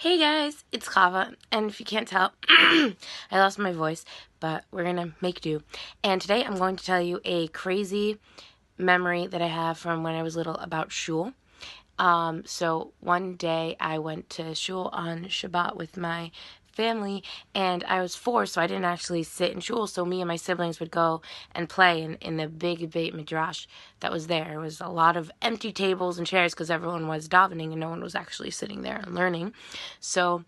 Hey guys, it's Chava, and if you can't tell, I lost my voice, but we're gonna make do. And today I'm going to tell you a crazy memory that I have from when I was little about Shul. So one day I went to Shul on Shabbat with my family, and I was 4, so I didn't actually sit in Shul, so me and my siblings would go and play in the big Beit Midrash that was there. It was a lot of empty tables and chairs because everyone was davening and no one was actually sitting there and learning. So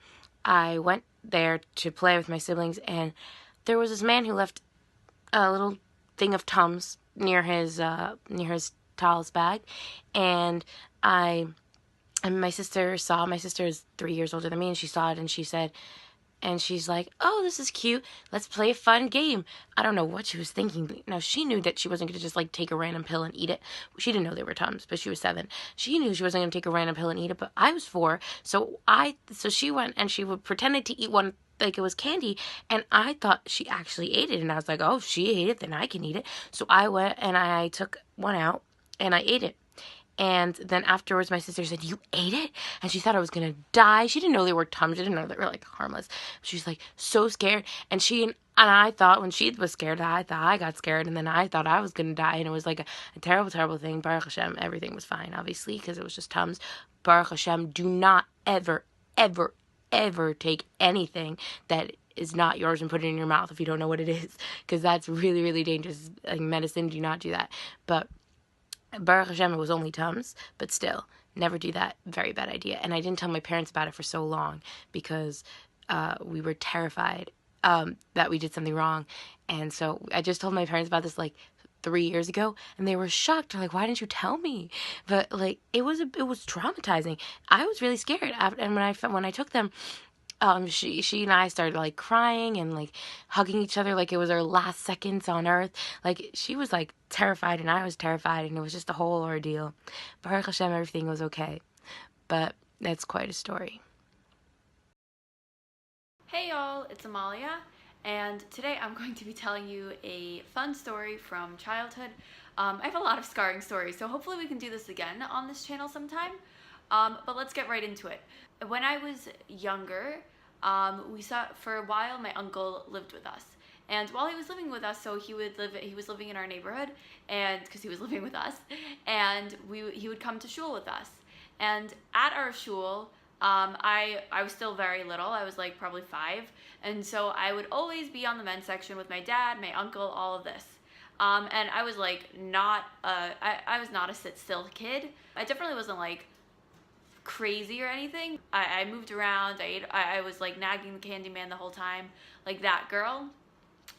I went there to play with my siblings, and there was this man who left a little thing of Tums near his towels bag, and I and my sister is 3 years older than me, and she saw it, and she said, and she's like, "Oh, this is cute. Let's play a fun game." I don't know what she was thinking, but now she knew that she wasn't going to just like take a random pill and eat it. She didn't know they were Tums, but she was 7. She knew she wasn't going to take a random pill and eat it, but I was 4, so she went and she would pretended to eat one like it was candy, and I thought she actually ate it, and I was like, "Oh, if she ate it, then I can eat it." So I went and I took one out and I ate it. And then afterwards, my sister said, "You ate it?" And she thought I was going to die. She didn't know they were Tums. She didn't know they were, like, harmless. She was, like, so scared. And I thought when she was scared, I thought I got scared. And then I thought I was going to die. And it was, like, a terrible, terrible thing. Baruch Hashem, everything was fine, obviously, because it was just Tums. Baruch Hashem, do not ever, ever, ever take anything that is not yours and put it in your mouth if you don't know what it is. Because that's really, really dangerous. Like, medicine, do not do that. But Baruch Hashem, it was only Tums, but still, never do that. Very bad idea. And I didn't tell my parents about it for so long because we were terrified that we did something wrong. And so I just told my parents about this like 3 years ago, and they were shocked. They're like, "Why didn't you tell me?" But like, it was traumatizing. I was really scared. And when I took them, she and I started like crying and like hugging each other like it was our last seconds on earth. Like she was like terrified and I was terrified, and it was just a whole ordeal. Baruch Hashem, everything was okay. But that's quite a story. Hey y'all, it's Amalia, and today I'm going to be telling you a fun story from childhood. I have a lot of scarring stories, so hopefully we can do this again on this channel sometime. But let's get right into it. When I was younger, for a while my uncle lived with us. And while he was living with us, he was living in our neighborhood, and because he was living with us, and he would come to shul with us. And at our shul, I was still very little. I was like probably 5, and so I would always be on the men's section with my dad, my uncle, all of this. And I was like I was not a sit still kid. I definitely wasn't like crazy or anything. I moved around. I was like nagging the candy man the whole time, like that girl.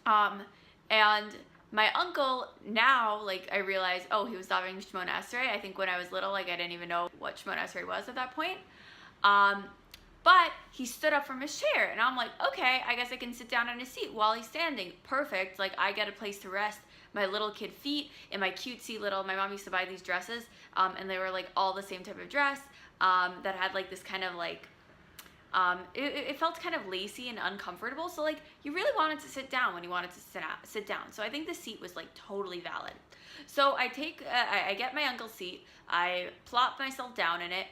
And my uncle now, like I realize, oh, he was davening Shmona Esrei. I think when I was little, like I didn't even know what Shmona Esrei was at that point. But he stood up from his chair, and I'm like, okay, I guess I can sit down in his seat while he's standing. Perfect. Like I get a place to rest my little kid feet in my cutesy little, my mom used to buy these dresses, and they were like all the same type of dress, that had like this kind of like, it felt kind of lacy and uncomfortable. So like you really wanted to sit down when you wanted to sit down. So I think the seat was like totally valid. So I get my uncle's seat, I plop myself down in it,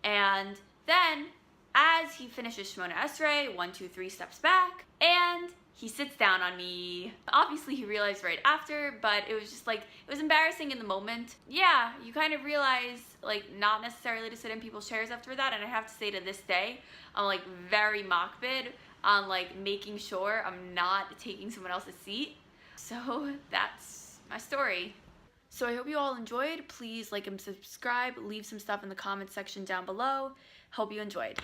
and then as he finishes Shmona Esrei, 1, 2, 3 steps back, and he sits down on me. Obviously he realized right after, but it was just like, it was embarrassing in the moment. Yeah, you kind of realize like not necessarily to sit in people's chairs after that, and I have to say to this day, I'm like very makpid on like making sure I'm not taking someone else's seat. So that's my story. So I hope you all enjoyed. Please like and subscribe, leave some stuff in the comments section down below. Hope you enjoyed.